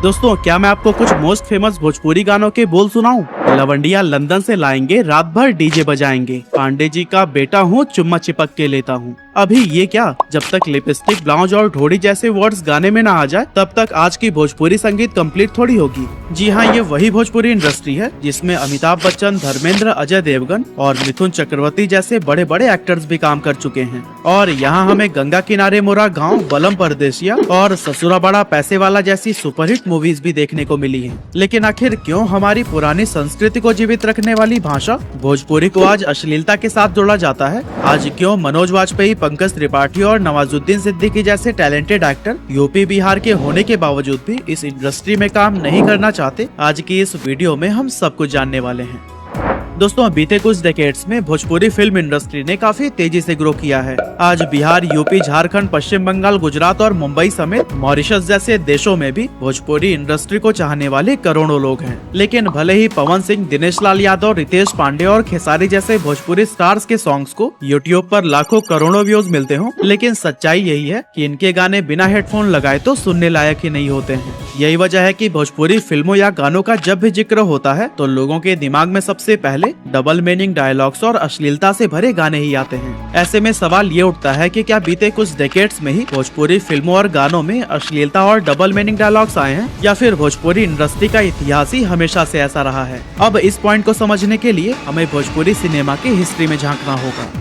दोस्तों, क्या मैं आपको कुछ मोस्ट फेमस भोजपुरी गानों के बोल सुनाऊं? लवंडिया लंदन से लाएंगे, रात भर डीजे बजाएंगे, पांडे जी का बेटा हूँ, चुम्मा चिपक के लेता हूँ। अभी ये क्या, जब तक लिपस्टिक, ब्लाउज और ढोड़ी जैसे वर्ड्स गाने में ना आ जाए तब तक आज की भोजपुरी संगीत कंप्लीट थोड़ी होगी। जी हाँ, ये वही भोजपुरी इंडस्ट्री है जिसमें अमिताभ बच्चन, धर्मेंद्र, अजय देवगन और मिथुन चक्रवर्ती जैसे बड़े बड़े एक्टर्स भी काम कर चुके हैं। और यहाँ हमें गंगा किनारे मोरा गाँव, बलम परदेसिया और ससुरा बड़ा पैसे वाला जैसी सुपरहिट मूवीज भी देखने को मिली हैं। लेकिन आखिर क्यों हमारी पुरानी संस्कृति को जीवित रखने वाली भाषा भोजपुरी को आज अश्लीलता के साथ जोड़ा जाता है? आज क्यों मनोज वाजपेयी, पंकज त्रिपाठी और नवाजुद्दीन सिद्दीकी जैसे टैलेंटेड एक्टर यूपी बिहार के होने के बावजूद भी इस इंडस्ट्री में काम नहीं करना चाहते? आज की इस वीडियो में हम सब कुछ जानने वाले हैं। दोस्तों, बीते कुछ डेकेड्स में भोजपुरी फिल्म इंडस्ट्री ने काफी तेजी से ग्रो किया है। आज बिहार, यूपी, झारखंड, पश्चिम बंगाल, गुजरात और मुंबई समेत मॉरिशस जैसे देशों में भी भोजपुरी इंडस्ट्री को चाहने वाले करोड़ों लोग हैं। लेकिन भले ही पवन सिंह, दिनेश लाल यादव, रितेश पांडे और खेसारी जैसे भोजपुरी स्टार्स के सॉन्ग्स को यूट्यूब पर लाखों करोड़ों व्यूज मिलते हों, लेकिन सच्चाई यही है कि इनके गाने बिना हेडफोन लगाए तो सुनने लायक ही नहीं होते हैं। यही वजह है कि भोजपुरी फिल्मों या गानों का जब भी जिक्र होता है तो लोगों के दिमाग में सबसे पहले डबल मीनिंग डायलॉग्स और अश्लीलता से भरे गाने ही आते हैं। ऐसे में सवाल ये उठता है कि क्या बीते कुछ डेकेड्स में ही भोजपुरी फिल्मों और गानों में अश्लीलता और डबल मीनिंग डायलॉग्स आए हैं, या फिर भोजपुरी इंडस्ट्री का इतिहास ही हमेशा से ऐसा रहा है? अब इस पॉइंट को समझने के लिए हमें भोजपुरी सिनेमा की हिस्ट्री में झांकना होगा।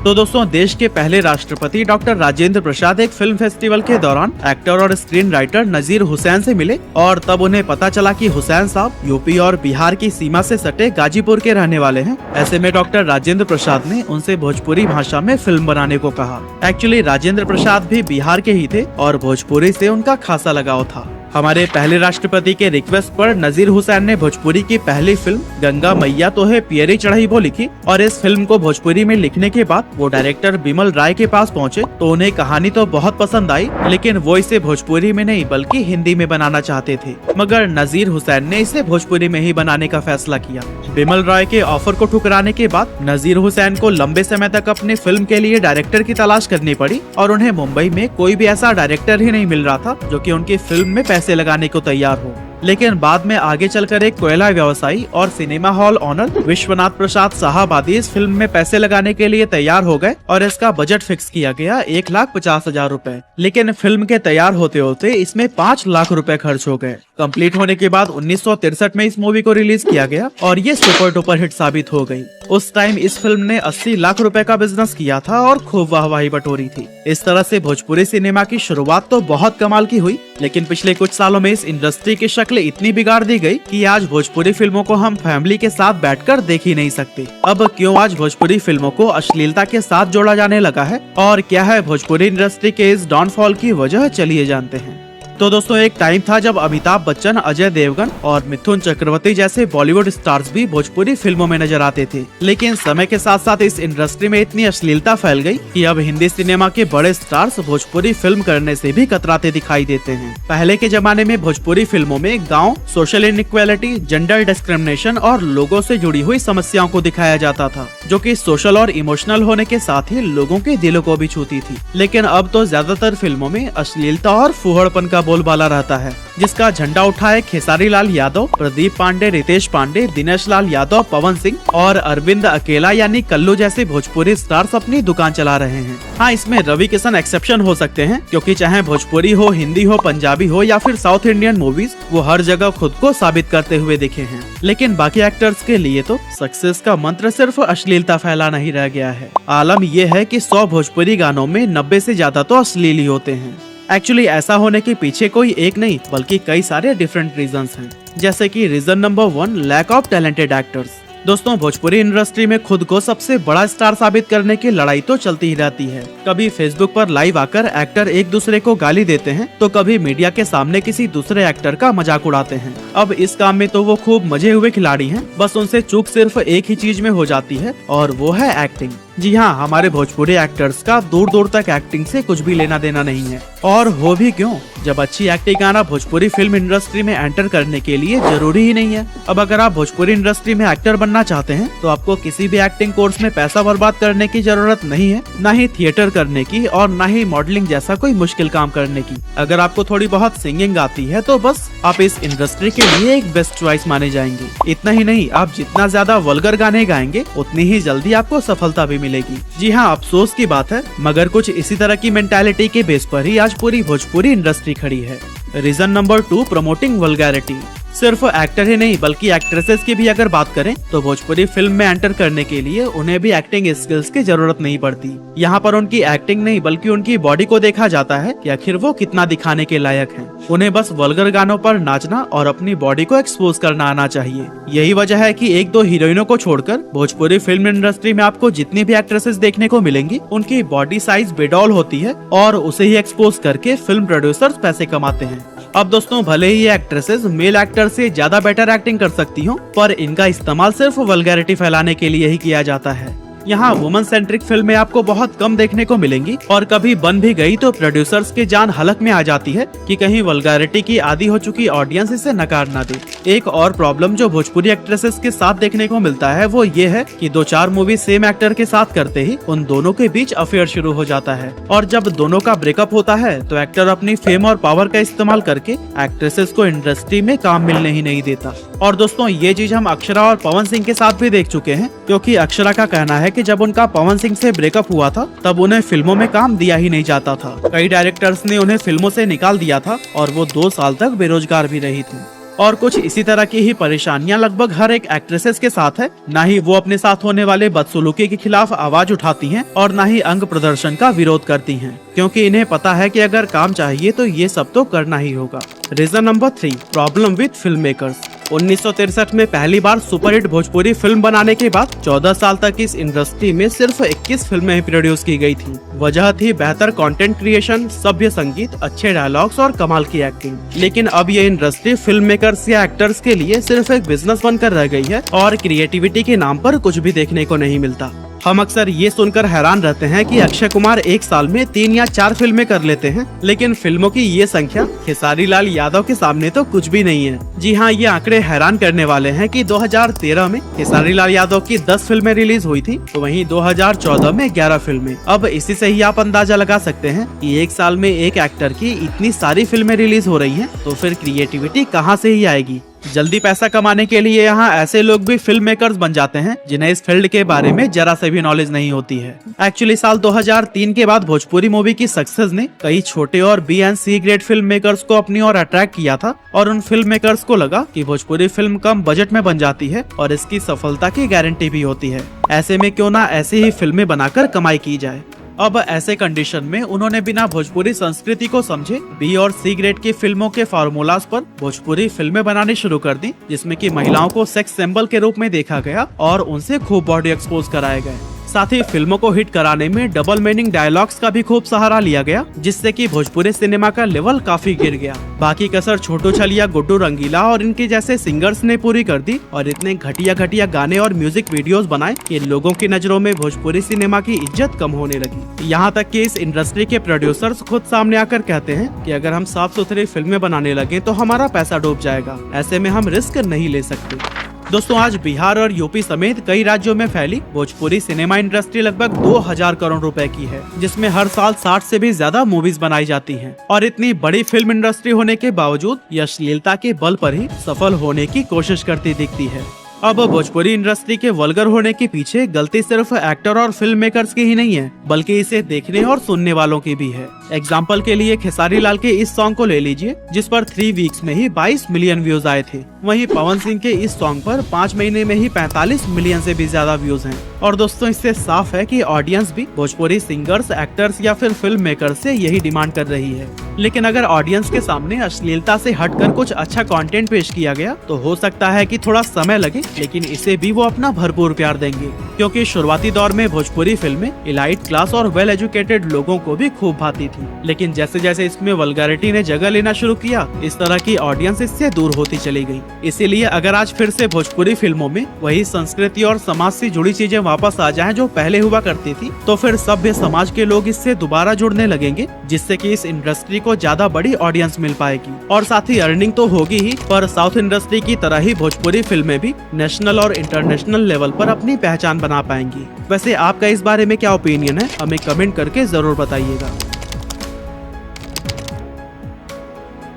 तो दोस्तों, देश के पहले राष्ट्रपति डॉक्टर राजेंद्र प्रसाद एक फिल्म फेस्टिवल के दौरान एक्टर और स्क्रीन राइटर नजीर हुसैन से मिले और तब उन्हें पता चला कि हुसैन साहब यूपी और बिहार की सीमा से सटे गाजीपुर के रहने वाले हैं। ऐसे में डॉक्टर राजेंद्र प्रसाद ने उनसे भोजपुरी भाषा में फिल्म बनाने को कहा। एक्चुअली राजेंद्र प्रसाद भी बिहार के ही थे और भोजपुरी से उनका खासा लगाव था। हमारे पहले राष्ट्रपति के रिक्वेस्ट पर नजीर हुसैन ने भोजपुरी की पहली फिल्म गंगा मैया तो है पियरी चढ़ाई वो लिखी, और इस फिल्म को भोजपुरी में लिखने के बाद वो डायरेक्टर बिमल राय के पास पहुंचे तो उन्हें कहानी तो बहुत पसंद आई, लेकिन वो इसे भोजपुरी में नहीं बल्कि हिंदी में बनाना चाहते थे। मगर नजीर हुसैन ने इसे भोजपुरी में ही बनाने का फैसला किया। बिमल राय के ऑफर को ठुकराने के बाद नजीर हुसैन को लंबे समय तक अपनी फिल्म के लिए डायरेक्टर की तलाश करनी पड़ी और उन्हें मुंबई में कोई भी ऐसा डायरेक्टर ही नहीं मिल रहा था जो कि उनकी फिल्म में पैसे लगाने को तैयार हो। लेकिन बाद में आगे चलकर एक कोयला व्यवसायी और सिनेमा हॉल ओनर विश्वनाथ प्रसाद साहब आदि इस फिल्म में पैसे लगाने के लिए तैयार हो गए और इसका बजट फिक्स किया गया 1,50,000 रुपए। लेकिन फिल्म के तैयार होते होते इसमें 5 लाख रुपए खर्च हो गए। कंप्लीट होने के बाद 1963 में इस मूवी को रिलीज किया गया और ये सुपर डुपर हिट साबित हो गई। उस टाइम इस फिल्म ने 80 लाख रुपए का बिजनेस किया था और खूब वाहवाही बटोरी थी। इस तरह से भोजपुरी सिनेमा की शुरुआत तो बहुत कमाल की हुई, लेकिन पिछले कुछ सालों में इस इंडस्ट्री की शक्ल इतनी बिगाड़ दी गई कि आज भोजपुरी फिल्मों को हम फैमिली के साथ बैठकर देख ही नहीं सकते। अब क्यों आज भोजपुरी फिल्मों को अश्लीलता के साथ जोड़ा जाने लगा है और क्या है भोजपुरी इंडस्ट्री के इस डाउनफॉल की वजह, चलिए जानते हैं। तो दोस्तों, एक टाइम था जब अमिताभ बच्चन, अजय देवगन और मिथुन चक्रवर्ती जैसे बॉलीवुड स्टार्स भी भोजपुरी फिल्मों में नजर आते थे। लेकिन समय के साथ साथ इस इंडस्ट्री में इतनी अश्लीलता फैल गई कि अब हिंदी सिनेमा के बड़े स्टार्स भोजपुरी फिल्म करने से भी कतराते दिखाई देते हैं। पहले के जमाने में भोजपुरी फिल्मों में गाँव, सोशल इनइक्वालिटी, जेंडर डिस्क्रिमिनेशन और लोगों से जुड़ी हुई समस्याओं को दिखाया जाता था, जो कि सोशल और इमोशनल होने के साथ ही लोगों के दिलों को भी छूती थी। लेकिन अब तो ज्यादातर फिल्मों में अश्लीलता और फुहड़पन का बोलबाला रहता है, जिसका झंडा उठाए खेसारी लाल यादव, प्रदीप पांडे, रितेश पांडे, दिनेश लाल यादव, पवन सिंह और अरविंद अकेला यानी कल्लू जैसे भोजपुरी स्टार्स अपनी दुकान चला रहे हैं। हाँ, इसमें रवि किशन एक्सेप्शन हो सकते हैं, क्योंकि चाहे भोजपुरी हो, हिंदी हो, पंजाबी हो या फिर साउथ इंडियन मूवीज, वो हर जगह खुद को साबित करते हुए दिखे हैं। लेकिन बाकी एक्टर्स के लिए तो सक्सेस का मंत्र सिर्फ अश्लीलता फैलाना ही रह गया है। आलम यह है कि 100 भोजपुरी गानों में 90 से ज्यादा तो अश्लील ही होते हैं। एक्चुअली ऐसा होने के पीछे कोई एक नहीं बल्कि कई सारे डिफरेंट रीजंस हैं, जैसे कि reason number 1, lack of talented actors. दोस्तों, भोजपुरी इंडस्ट्री में खुद को सबसे बड़ा स्टार साबित करने की लड़ाई तो चलती ही रहती है। कभी फेसबुक पर लाइव आकर एक्टर एक दूसरे को गाली देते हैं, तो कभी मीडिया के सामने किसी दूसरे एक्टर का मजाक उड़ाते हैं। अब इस काम में तो वो खूब मजे हुए खिलाड़ी हैं, बस उनसे चूक सिर्फ एक ही चीज में हो जाती है और वो है एक्टिंग। जी हाँ, हमारे भोजपुरी एक्टर्स का दूर दूर तक एक्टिंग से कुछ भी लेना देना नहीं है, और हो भी क्यों, जब अच्छी एक्टिंग आना भोजपुरी फिल्म इंडस्ट्री में एंटर करने के लिए जरूरी ही नहीं है। अब अगर आप भोजपुरी इंडस्ट्री में एक्टर बनना चाहते हैं तो आपको किसी भी एक्टिंग कोर्स में पैसा बर्बाद करने की जरूरत नहीं है, न ही थिएटर करने की और न ही मॉडलिंग जैसा कोई मुश्किल काम करने की। अगर आपको थोड़ी बहुत सिंगिंग आती है तो बस आप इस इंडस्ट्री के लिए एक बेस्ट चॉइस माने जाएंगे। इतना ही नहीं, आप जितना ज्यादा वल्गर गाने गाएंगे उतनी ही जल्दी आपको सफलता भी मिलेगी। जी हाँ, अफसोस की बात है, मगर कुछ इसी तरह की मेंटालिटी के बेस पर ही आज पूरी भोजपुरी इंडस्ट्री खड़ी है। Reason number 2, promoting vulgarity. सिर्फ एक्टर ही नहीं बल्कि एक्ट्रेसेस की भी अगर बात करें तो भोजपुरी फिल्म में एंटर करने के लिए उन्हें भी एक्टिंग स्किल्स की जरूरत नहीं पड़ती। यहाँ पर उनकी एक्टिंग नहीं बल्कि उनकी बॉडी को देखा जाता है कि आखिर वो कितना दिखाने के लायक हैं। उन्हें बस वल्गर गानों पर नाचना और अपनी बॉडी को एक्सपोज करना आना चाहिए। यही वजह है कि एक दो हीरोइनों को छोड़कर भोजपुरी फिल्म इंडस्ट्री में आपको जितनी भी एक्ट्रेसेस देखने को मिलेंगी उनकी बॉडी साइज बेडॉल होती है और उसे ही एक्सपोज करके फिल्म प्रोड्यूसर्स पैसे कमाते हैं। अब दोस्तों, भले ही ये एक्ट्रेसेस मेल एक्टर से ज्यादा बेटर एक्टिंग कर सकती हो, पर इनका इस्तेमाल सिर्फ वल्गैरिटी फैलाने के लिए ही किया जाता है। यहाँ वुमन सेंट्रिक फिल्में आपको बहुत कम देखने को मिलेंगी और कभी बन भी गई तो प्रोड्यूसर्स की जान हलक में आ जाती है कि कहीं वल्गैरिटी की आदी हो चुकी ऑडियंस इसे नकार ना दे। एक और प्रॉब्लम जो भोजपुरी एक्ट्रेसेस के साथ देखने को मिलता है वो ये है कि 2-4 मूवी सेम एक्टर के साथ करते ही उन दोनों के बीच अफेयर शुरू हो जाता है, और जब दोनों का ब्रेकअप होता है तो एक्टर अपनी फेम और पावर का इस्तेमाल करके एक्ट्रेसेस को इंडस्ट्री में काम मिलने ही नहीं देता। और दोस्तों, ये चीज हम अक्षरा और पवन सिंह के साथ भी देख चुके हैं, क्योंकि अक्षरा का कहना है कि जब उनका पवन सिंह से ब्रेकअप हुआ था तब उन्हें फिल्मों में काम दिया ही नहीं जाता था। कई डायरेक्टर्स ने उन्हें फिल्मों से निकाल दिया था और वो 2 साल तक बेरोजगार भी रही थी। और कुछ इसी तरह की ही परेशानियां लगभग हर एक एक्ट्रेसेस के साथ है। ना ही वो अपने साथ होने वाले बदसलूकी के खिलाफ आवाज उठाती हैं और ना ही अंग प्रदर्शन का विरोध करती हैं, क्योंकि इन्हें पता है कि अगर काम चाहिए तो ये सब तो करना ही होगा। Reason number 3, problem with film makers. 1963 में पहली बार सुपरहिट भोजपुरी फिल्म बनाने के बाद 14 साल तक इस इंडस्ट्री में सिर्फ 21 फिल्में ही प्रोड्यूस की गई थी। वजह थी बेहतर कंटेंट क्रिएशन, सभ्य संगीत, अच्छे डायलॉग्स और कमाल की एक्टिंग। लेकिन अब ये इंडस्ट्री फिल्म मेकर्स या एक्टर्स के लिए सिर्फ एक बिजनेस बनकर रह गई है और क्रिएटिविटी के नाम पर कुछ भी देखने को नहीं मिलता। हम अक्सर ये सुनकर हैरान रहते हैं कि अक्षय कुमार एक साल में 3 या 4 फिल्में कर लेते हैं, लेकिन फिल्मों की ये संख्या खेसारी लाल यादव के सामने तो कुछ भी नहीं है। जी हाँ, ये आंकड़े हैरान करने वाले हैं कि 2013 में खेसारी लाल यादव की 10 फिल्में रिलीज हुई थी, तो वहीं 2014 में 11 फिल्में। अब इसी से ही आप अंदाजा लगा सकते हैं कि एक साल में एक एक्टर की इतनी सारी फिल्में रिलीज हो रही हैं, तो फिर क्रिएटिविटी कहाँ से ही आएगी। जल्दी पैसा कमाने के लिए यहाँ ऐसे लोग भी फिल्म मेकर्स बन जाते हैं जिन्हें इस फील्ड के बारे में जरा से भी नॉलेज नहीं होती है। एक्चुअली साल 2003 के बाद भोजपुरी मूवी की सक्सेस ने कई छोटे और B and C grade film makers को अपनी ओर अट्रैक्ट किया था, और उन फिल्म मेकर्स को लगा कि भोजपुरी फिल्म कम बजट में बन जाती है और इसकी सफलता की गारंटी भी होती है। ऐसे में क्यों ना ऐसी ही फिल्में बनाकर कमाई की जाए। अब ऐसे कंडीशन में उन्होंने बिना भोजपुरी संस्कृति को समझे बी और सी ग्रेड की फिल्मों के फार्मूलाज पर भोजपुरी फिल्में बनानी शुरू कर दी, जिसमें कि महिलाओं को सेक्स सिंबल के रूप में देखा गया और उनसे खूब बॉडी एक्सपोज कराए गए। साथ ही फिल्मों को हिट कराने में डबल मीनिंग डायलॉग्स का भी खूब सहारा लिया गया, जिससे कि भोजपुरी सिनेमा का लेवल काफी गिर गया। बाकी कसर छोटू छलिया, गुड्डू रंगीला और इनके जैसे सिंगर्स ने पूरी कर दी और इतने घटिया घटिया गाने और म्यूजिक वीडियोस बनाए कि लोगों की नजरों में भोजपुरी सिनेमा की इज्जत कम होने लगी। यहाँ तक कि इस इंडस्ट्री के प्रोड्यूसर्स खुद सामने आकर कहते हैं कि अगर हम साफ सुथरी फिल्में बनाने लगे तो हमारा पैसा डूब जाएगा, ऐसे में हम रिस्क नहीं ले सकते। दोस्तों, आज बिहार और यूपी समेत कई राज्यों में फैली भोजपुरी सिनेमा इंडस्ट्री लगभग 2000 करोड़ रुपए की है, जिसमें हर साल 60 से भी ज्यादा मूवीज बनाई जाती हैं। और इतनी बड़ी फिल्म इंडस्ट्री होने के बावजूद ये अश्लीलता के बल पर ही सफल होने की कोशिश करती दिखती है। अब भोजपुरी इंडस्ट्री के वल्गर होने के पीछे गलती सिर्फ एक्टर और फिल्म मेकर्स की ही नहीं है, बल्कि इसे देखने और सुनने वालों की भी है। एग्जाम्पल के लिए खेसारी लाल के इस सॉन्ग को ले लीजिए, जिस पर 3 वीक्स में ही 22 मिलियन व्यूज आए थे। वहीं पवन सिंह के इस सॉन्ग पर 5 महीने में ही 45 मिलियन से भी ज्यादा व्यूज हैं। और दोस्तों, इससे साफ है कि ऑडियंस भी भोजपुरी सिंगर्स, एक्टर्स या फिर फिल्म मेकर्स से यही डिमांड कर रही है। लेकिन अगर ऑडियंस के सामने अश्लीलता से हटकर कुछ अच्छा कंटेंट पेश किया गया तो हो सकता है कि थोड़ा समय लगे, लेकिन इसे भी वो अपना भरपूर प्यार देंगे, क्योंकि शुरुआती दौर में भोजपुरी फिल्में इलाइट क्लास और वेल एजुकेटेड लोगों को भी खूब भाती थी। लेकिन जैसे जैसे इसमें वल्गैरिटी ने जगह लेना शुरू किया, इस तरह की ऑडियंस इससे दूर होती चली गई। इसीलिए अगर आज फिर से भोजपुरी फिल्मों में वही संस्कृति और समाज से जुड़ी चीजें वापस आ जाएं जो पहले हुआ करती थी, तो फिर सभ्य समाज के लोग इससे दोबारा जुड़ने लगेंगे, जिससे कि इस इंडस्ट्री को ज्यादा बड़ी ऑडियंस मिल पाएगी और साथ ही अर्निंग तो होगी ही, पर साउथ इंडस्ट्री की तरह ही भोजपुरी फिल्में भी नेशनल और इंटरनेशनल लेवल पर अपनी पहचान बना पाएंगी। वैसे आपका इस बारे में क्या ओपिनियन है, हमें कमेंट करके जरूर बताइएगा।